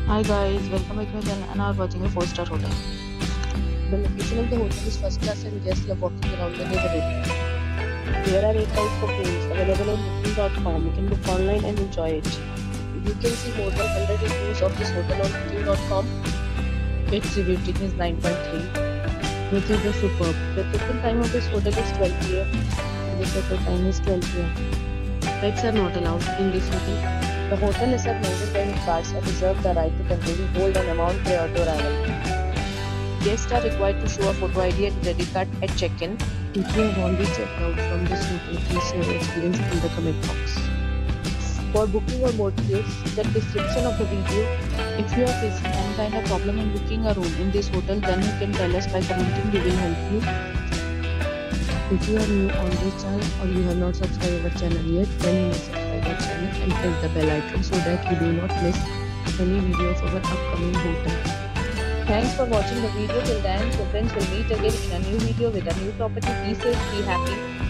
Hi guys, welcome back to my channel and are watching a 4-star hotel. The location of the hotel is first class and guests love walking around the neighborhood. There are 8 types of rooms available on booking.com. You can book online and enjoy it. You can see more than 100 reviews of this hotel on booking.com. Its review rating is 9.3, which is superb. The check-in time of this hotel is 12 p.m. The check-out time is 12 p.m. Pets are not allowed in this hotel. The hotel accepts major credit cards and reserves the right to temporarily hold an amount prior to arrival. Guests are required to show a photo ID and credit card at check-in. If you have already checked out from this hotel, please share your experience in the comment box. For booking or more details, check the description of the video. If you are facing any kind of problem in booking a room in this hotel, then you can tell us by commenting. We will help you. If you are new on this channel or you have not subscribed our channel yet, then you must subscribe our channel and press the bell icon so that you do not miss any video of our upcoming hotel. Thanks for watching the video till the end. So friends, will meet again in a new video with a new property. Be safe, be happy.